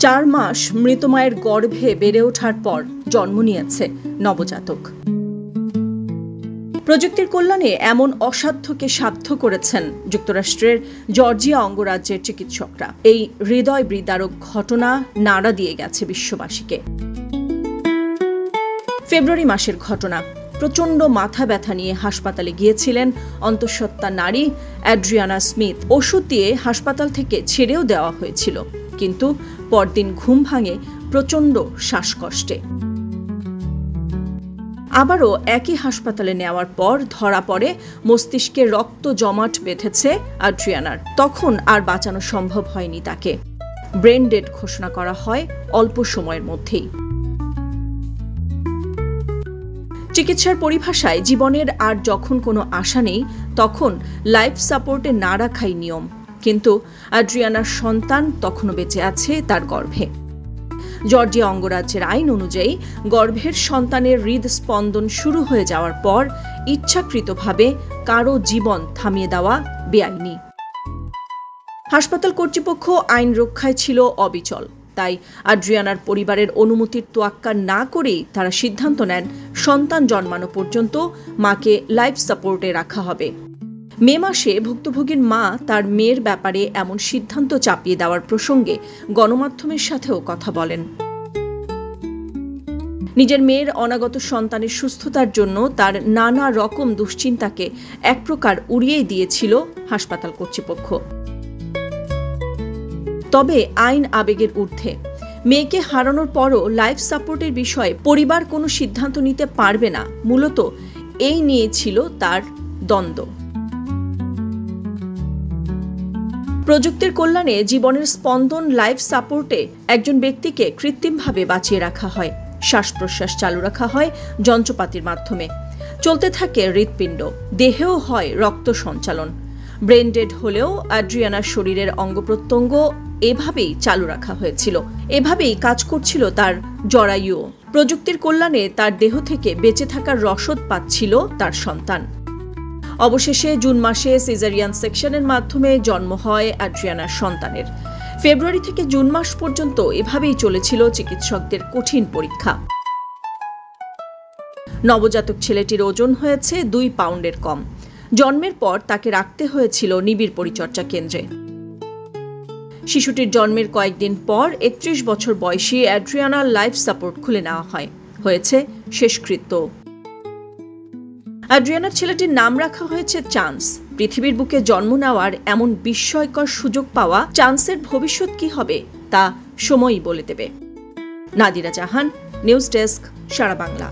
4 মাস মৃত মায়ের গর্ভে বেড়ে ওঠার পর জন্ম নিয়েছে নবজাতক। প্রযুক্তির কল্যাণে এমন অসাধ্যকে সাধ্য করেছেন যুক্তরাষ্ট্রের জর্জিয়া অঙ্গরাজ্যের চিকিৎসকরা। এই হৃদয় বিদারক ঘটনা নাড়া দিয়ে গেছে বিশ্ববাসীকে। ফেব্রুয়ারি মাসের ঘটনা। প্রচণ্ড মাথা ব্যথা নিয়ে হাসপাতালে গিয়েছিলেন অন্তঃসত্ত্বা নারী অ্যাড্রিয়ানা স্মিথ। ওষুধ দিয়ে হাসপাতাল থেকে ছেড়েও দেওয়া হয়েছিল, কিন্তু পরদিন ঘুম ভাঙে প্রচণ্ড শ্বাসকষ্টে। আবারও একই হাসপাতালে নেওয়ার পর ধরা পড়ে মস্তিষ্কে রক্ত জমাট বেঁধেছে অ্যাড্রিয়ানার। তখন আর বাঁচানো সম্ভব হয়নি তাকে। ব্রেন ডেড ঘোষণা করা হয় অল্প সময়ের মধ্যেই। চিকিৎসার পরিভাষায় জীবনের আর যখন কোনো আশা নেই, তখন লাইফ সাপোর্টে না রাখাই নিয়ম। কিন্তু অ্যাড্রিয়ানার সন্তান তখনও বেঁচে আছে তার গর্ভে। জর্জিয়া অঙ্গরাজ্যের আইন অনুযায়ী গর্ভের সন্তানের হৃদস্পন্দন শুরু হয়ে যাওয়ার পর ইচ্ছাকৃতভাবে কারো জীবন থামিয়ে দেওয়া বেআইনি। হাসপাতাল কর্তৃপক্ষ আইন রক্ষায় ছিল অবিচল। তাই অ্যাড্রিয়ানার পরিবারের অনুমতির তোয়াক্কা না করেই তারা সিদ্ধান্ত নেন সন্তান জন্মানো পর্যন্ত মাকে লাইফ সাপোর্টে রাখা হবে। মে মাসে ভুক্তভোগীর মা তার মেয়ের ব্যাপারে এমন সিদ্ধান্ত চাপিয়ে দেওয়ার প্রসঙ্গে গণমাধ্যমের সাথেও কথা বলেন। নিজের মেয়ের অনাগত সন্তানের সুস্থতার জন্য তার নানা রকম দুশ্চিন্তাকে এক প্রকার উড়িয়ে দিয়েছিল হাসপাতাল কর্তৃপক্ষ। তবে আইন আবেগের ঊর্ধ্বে। মেয়েকে হারানোর পরও লাইফ সাপোর্টের বিষয়ে পরিবার কোনো সিদ্ধান্ত নিতে পারবে না, মূলত এই নিয়ে ছিল তার দ্বন্দ্ব। প্রযুক্তির কল্যাণে জীবনের স্পন্দন লাইফ সাপোর্টে একজন ব্যক্তিকে কৃত্রিমভাবে বাঁচিয়ে রাখা হয়। শ্বাস প্রশ্বাস চালু রাখা হয় যন্ত্রপাতির মাধ্যমে। চলতে থাকে হৃৎপিণ্ড, দেহেও হয় রক্ত সঞ্চালন। ব্রেন ডেড হলেও অ্যাড্রিয়ানার শরীরের অঙ্গ প্রত্যঙ্গ এভাবেই চালু রাখা হয়েছিল। এভাবেই কাজ করছিল তার জরায়ুও। প্রযুক্তির কল্যাণে তার দেহ থেকে বেঁচে থাকার রসদ পাচ্ছিল তার সন্তান। অবশেষে জুন মাসে সিজারিয়ান সেকশনের মাধ্যমে জন্ম হয় অ্যাড্রিয়ানার সন্তানের। ফেব্রুয়ারি থেকে জুন মাস পর্যন্ত এভাবেই চলেছিল চিকিৎসকদের কঠিন পরীক্ষা। নবজাতক ছেলেটির ওজন হয়েছে 2 পাউন্ডের কম। জন্মের পর তাকে রাখতে হয়েছিল নিবিড় পরিচর্যা কেন্দ্রে। শিশুটির জন্মের কয়েকদিন পর 31 বছর বয়সী অ্যাড্রিয়ানার লাইফ সাপোর্ট খুলে নেওয়া হয়। হয়েছে শেষকৃত্য। অ্যাড্রিয়ানার ছেলেটির নাম রাখা হয়েছে চান্স। পৃথিবীর বুকে জন্ম নেওয়ার এমন বিস্ময়কর সুযোগ পাওয়া চান্সের ভবিষ্যৎ কি হবে তা সময়ই বলে দেবে। নাদিরা জাহান, নিউজ ডেস্ক, সারা বাংলা।